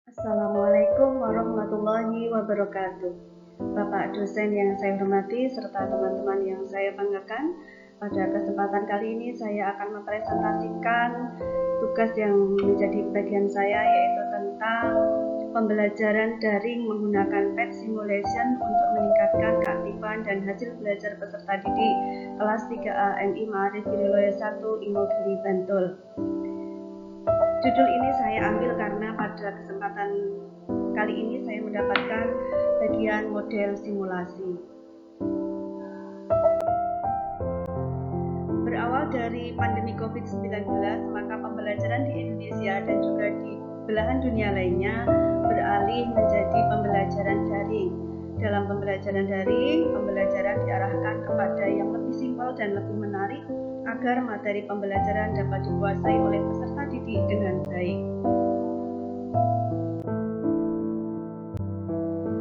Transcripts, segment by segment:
Assalamualaikum warahmatullahi wabarakatuh. Bapak dosen yang saya hormati serta teman-teman yang saya banggakan, pada kesempatan kali ini saya akan mempresentasikan tugas yang menjadi bagian saya, yaitu tentang pembelajaran daring menggunakan PET simulation untuk meningkatkan keaktifan dan hasil belajar peserta didik kelas 3A MI Ma'arif Biroya 1 Imogiri Bantul. Judul ini saya ambil karena pada kesempatan kali ini saya mendapatkan bagian model simulasi. Berawal dari pandemi COVID-19, maka pembelajaran di Indonesia dan juga di belahan dunia lainnya beralih menjadi pembelajaran daring. Dalam pembelajaran daring, pembelajaran diarahkan kepada yang lebih simpel dan lebih menarik agar materi pembelajaran dapat dikuasai oleh peserta didik dengan baik.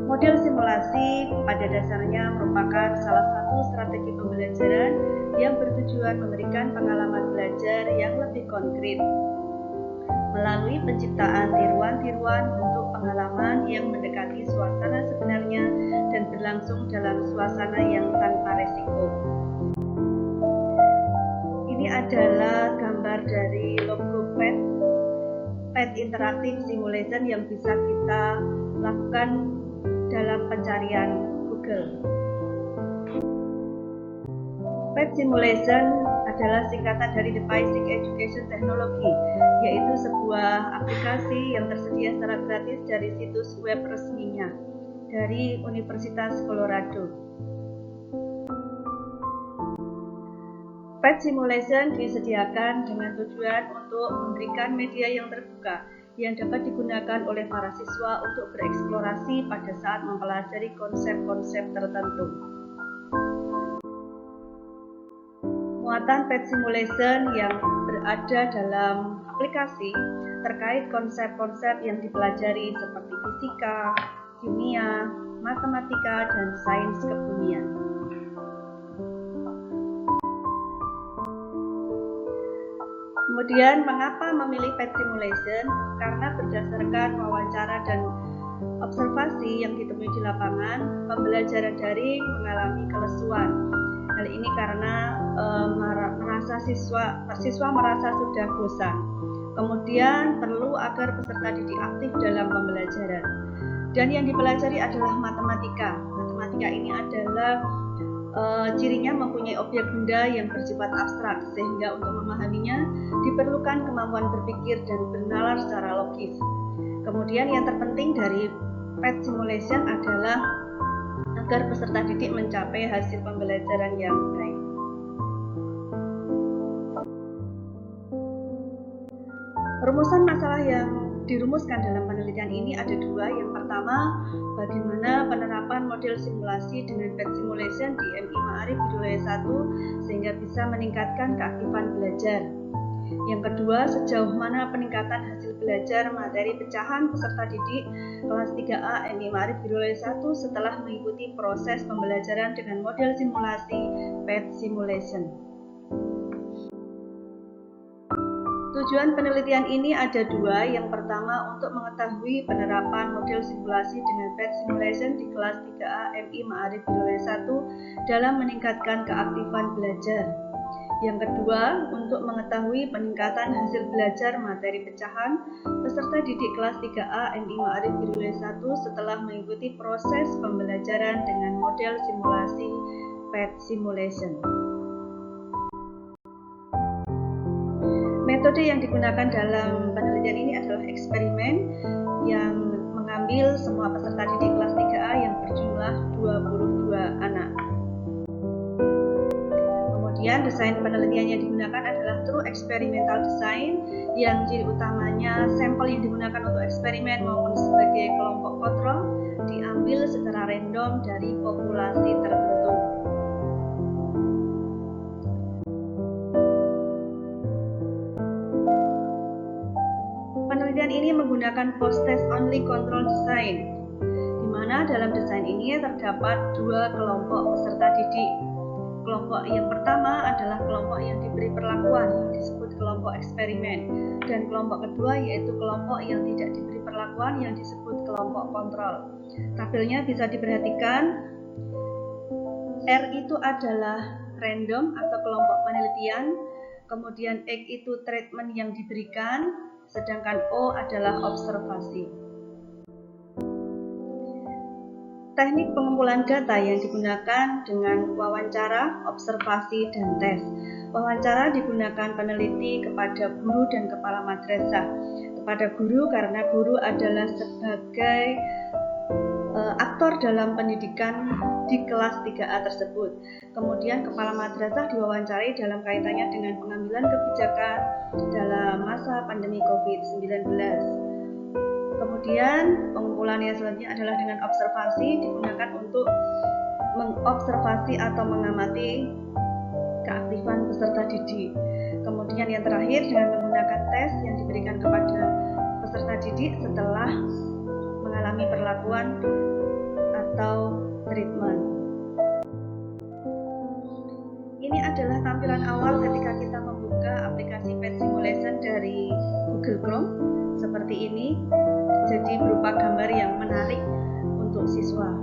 Model simulasi pada dasarnya merupakan salah satu strategi pembelajaran yang bertujuan memberikan pengalaman belajar yang lebih konkret melalui penciptaan tiruan-tiruan bentuk pengalaman yang mendekati suasana sebenarnya dan berlangsung dalam suasana yang tanpa resiko. Ini adalah gambar dari logo PET Interactive Simulation yang bisa kita lakukan dalam pencarian Google. PET Simulation adalah singkatan dari The Basic Education Technology, yaitu sebuah aplikasi yang tersedia secara gratis dari situs web resminya dari Universitas Colorado. PET Simulation disediakan dengan tujuan untuk memberikan media yang terbuka yang dapat digunakan oleh para siswa untuk bereksplorasi pada saat mempelajari konsep-konsep tertentu. Muatan PET Simulation yang berada dalam aplikasi terkait konsep-konsep yang dipelajari seperti fisika, kimia, matematika, dan sains kebumian. Kemudian mengapa memilih PET Simulation? Karena berdasarkan wawancara dan observasi yang ditemui di lapangan, pembelajaran daring mengalami kelesuan. Hal ini karena siswa merasa sudah bosan. Kemudian perlu agar peserta didik aktif dalam pembelajaran. Dan yang dipelajari adalah matematika. Matematika ini adalah cirinya mempunyai objek benda yang bersifat abstrak, sehingga untuk memahaminya diperlukan kemampuan berpikir dan bernalar secara logis. Kemudian yang terpenting dari PET Simulation adalah agar peserta didik mencapai hasil pembelajaran yang baik. Rumusan masalah yang dirumuskan dalam penelitian ini ada dua. Yang pertama, bagaimana penerapan model simulasi dengan PET Simulation di MI Ma'arif Biroya 1 sehingga bisa meningkatkan keaktifan belajar. Yang kedua, sejauh mana peningkatan hasil belajar materi pecahan peserta didik kelas 3A MI Ma'arif Biroya 1 setelah mengikuti proses pembelajaran dengan model simulasi PET Simulation. Tujuan penelitian ini ada dua. Yang pertama, untuk mengetahui penerapan model simulasi dengan PET Simulation di kelas 3A MI Ma'arif Biroya 1 dalam meningkatkan keaktifan belajar. Yang kedua, untuk mengetahui peningkatan hasil belajar materi pecahan peserta didik kelas 3A MI Ma'arif Biroya 1 setelah mengikuti proses pembelajaran dengan model simulasi PET Simulation. Metode yang digunakan dalam penelitian ini adalah eksperimen yang mengambil semua peserta didik kelas 3A yang berjumlah 22 anak. Kemudian desain penelitian yang digunakan adalah true experimental design, yang ciri utamanya sampel yang digunakan untuk eksperimen maupun sebagai kelompok kontrol diambil secara random dari populasi tertentu. Penelitian ini menggunakan post-test only control design, di mana dalam desain ini terdapat dua kelompok peserta didik. Kelompok yang pertama adalah kelompok yang diberi perlakuan yang disebut kelompok eksperimen, dan kelompok kedua yaitu kelompok yang tidak diberi perlakuan yang disebut kelompok kontrol. Tabelnya bisa diperhatikan. R itu adalah random atau kelompok penelitian, kemudian X itu treatment yang diberikan, sedangkan O adalah observasi. Teknik pengumpulan data yang digunakan dengan wawancara, observasi, dan tes. Wawancara digunakan peneliti kepada guru dan kepala madrasah. Kepada guru karena guru adalah sebagai aktor dalam pendidikan di kelas 3A tersebut. Kemudian kepala madrasah diwawancarai dalam kaitannya dengan pengambilan kebijakan dalam masa pandemi COVID-19. Kemudian pengumpulan yang selanjutnya adalah dengan observasi, digunakan untuk mengobservasi atau mengamati keaktifan peserta didik. Kemudian yang terakhir dengan menggunakan tes yang diberikan kepada peserta didik setelah mengalami perlakuan atau treatment. Ini adalah tampilan awal ketika kita membuka aplikasi Pet Simulation dari Google Chrome seperti ini. Jadi berupa gambar yang menarik untuk siswa.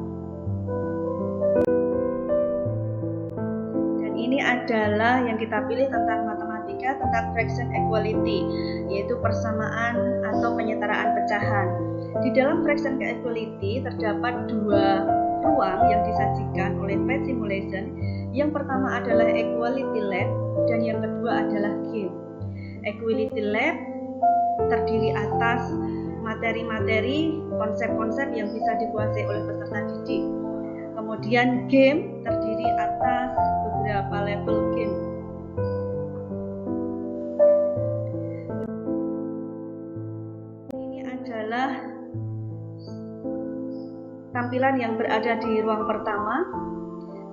Dan ini adalah yang kita pilih tentang matematika, tentang fraction equality, yaitu persamaan atau penyetaraan pecahan. Di dalam fraction equality terdapat dua ruang yang disajikan oleh Pet Simulation. Yang pertama adalah Equality Lab dan yang kedua adalah Game. Equality Lab terdiri atas materi-materi, konsep-konsep yang bisa dikuasai oleh peserta didik. Kemudian game terdiri atas beberapa level game. Ini adalah tampilan yang berada di ruang pertama.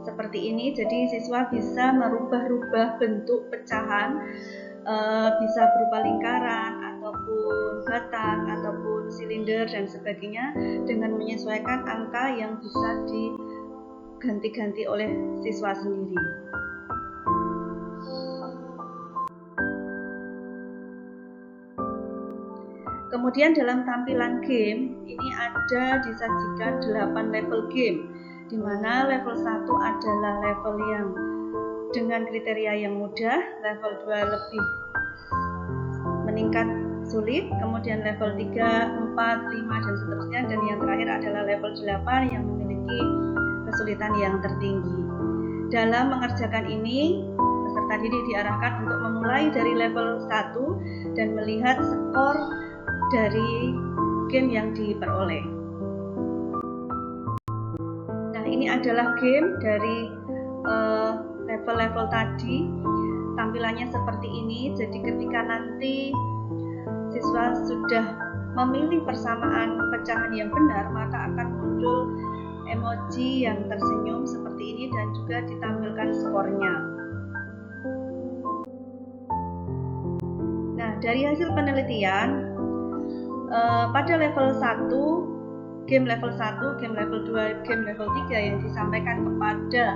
Seperti ini, jadi siswa bisa merubah-rubah bentuk pecahan, bisa berupa lingkaran, ataupun batak, ataupun silinder, dan sebagainya, dengan menyesuaikan angka yang bisa diganti-ganti oleh siswa sendiri. Kemudian dalam tampilan game, ini ada disajikan 8 level game, di mana level 1 adalah level yang dengan kriteria yang mudah, level 2 lebih meningkat sulit, kemudian level 3, 4, 5, dan seterusnya, dan yang terakhir adalah level 8 yang memiliki kesulitan yang tertinggi. Dalam mengerjakan ini, peserta didik diarahkan untuk memulai dari level 1 dan melihat skor dari game yang diperoleh. Nah, ini adalah game dari level-level tadi. Tampilannya seperti ini. Jadi ketika nanti siswa sudah memilih persamaan pecahan yang benar, maka akan muncul emoji yang tersenyum seperti ini dan juga ditampilkan skornya. Nah, dari hasil penelitian pada level 1, game level 1, game level 2, game level 3 yang disampaikan kepada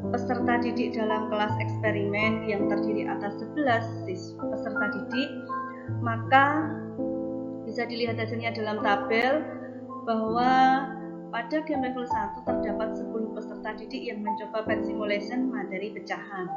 peserta didik dalam kelas eksperimen yang terdiri atas 11 peserta didik, maka bisa dilihat hasilnya dalam tabel bahwa pada game level 1 terdapat 10 peserta didik yang mencoba Pet Simulation materi pecahan.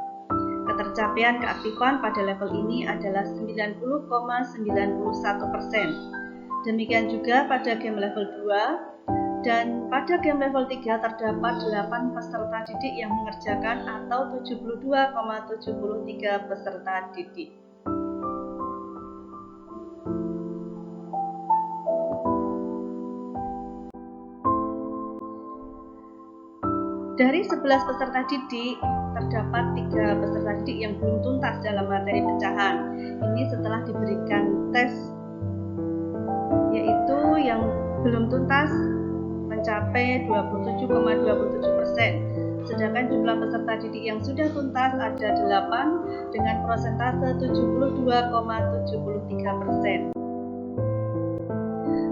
Ketercapaian keaktifan pada level ini adalah 90,91%. Demikian juga pada game level 2, dan pada game level 3 terdapat 8 peserta didik yang mengerjakan atau 72,73 peserta didik. Dari 11 peserta didik, terdapat 3 peserta didik yang belum tuntas dalam materi pecahan. Ini setelah diberikan tes, yaitu yang belum tuntas mencapai 27,27%. Sedangkan jumlah peserta didik yang sudah tuntas ada 8 dengan persentase 72,73%.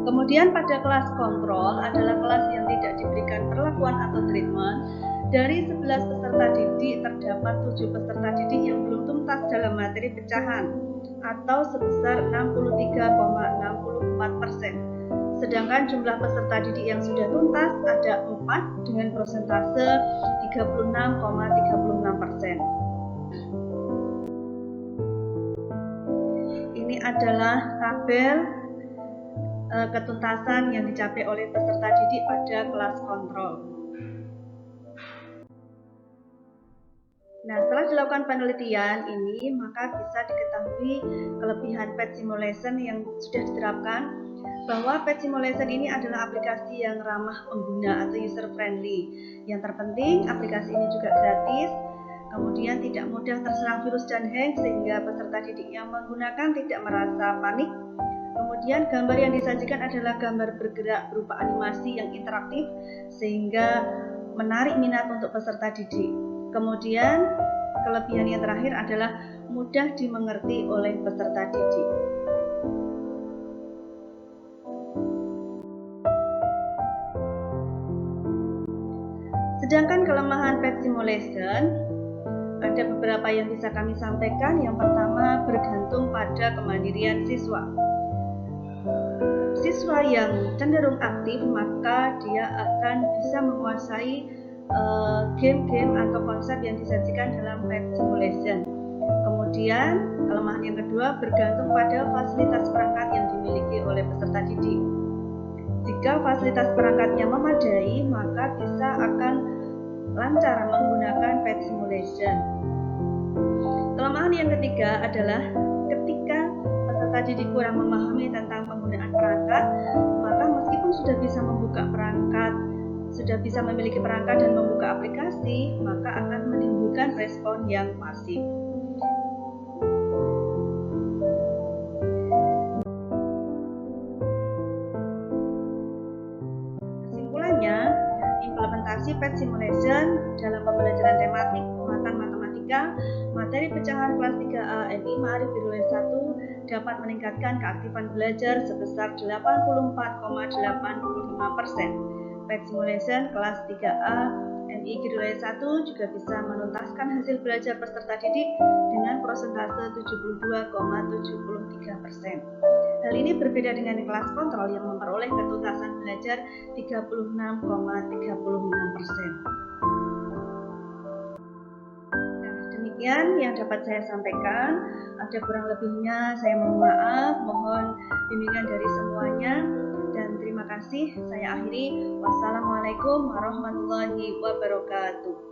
Kemudian pada kelas kontrol adalah kelas yang tidak diberikan perlakuan atau treatment, Dari 11 peserta didik, terdapat 7 peserta didik yang belum tuntas dalam materi pecahan atau sebesar 63,64%. Sedangkan jumlah peserta didik yang sudah tuntas ada 4 dengan persentase 36,36%. Ini adalah tabel ketuntasan yang dicapai oleh peserta didik pada kelas kontrol. Nah, setelah dilakukan penelitian ini, maka bisa diketahui kelebihan Pet Simulation yang sudah diterapkan, bahwa Pet Simulation ini adalah aplikasi yang ramah pengguna atau user friendly. Yang terpenting, aplikasi ini juga gratis, kemudian tidak mudah terserang virus dan hang, sehingga peserta didik yang menggunakan tidak merasa panik. Kemudian gambar yang disajikan adalah gambar bergerak berupa animasi yang interaktif, sehingga menarik minat untuk peserta didik. Kemudian kelebihan yang terakhir adalah mudah dimengerti oleh peserta didik. Sedangkan kelemahan Pet Simulation, ada beberapa yang bisa kami sampaikan. Yang pertama, bergantung pada kemandirian siswa. Siswa yang cenderung aktif, maka dia akan bisa menguasai game-game atau konsep yang disajikan dalam Pet Simulation. Kemudian kelemahan yang kedua, bergantung pada fasilitas perangkat yang dimiliki oleh peserta didik. Jika fasilitas perangkatnya memadai, maka bisa akan lancar menggunakan Pet Simulation. Kelemahan yang ketiga adalah ketika peserta didik kurang memahami tentang penggunaan perangkat, maka meskipun sudah bisa membuka perangkat, sudah bisa memiliki perangkat dan membuka aplikasi, maka akan menimbulkan respon yang pasif. Kesimpulannya, implementasi Pet Simulation dalam pembelajaran tematik muatan matematika materi pecahan kelas 3A MI Ma'arif Biroles 1 dapat meningkatkan keaktifan belajar sebesar 84,85%. Pet Simulation kelas 3A MI Biroles 1 juga bisa menuntaskan hasil belajar peserta didik dengan persentase 72,73%. Hal ini berbeda dengan kelas kontrol yang memperoleh ketuntasan belajar 36,36%. Demikian yang dapat saya sampaikan. Ada kurang lebihnya saya mohon maaf, mohon bimbingan dari semuanya, dan terima kasih. Saya akhiri. Wassalamualaikum warahmatullahi wabarakatuh.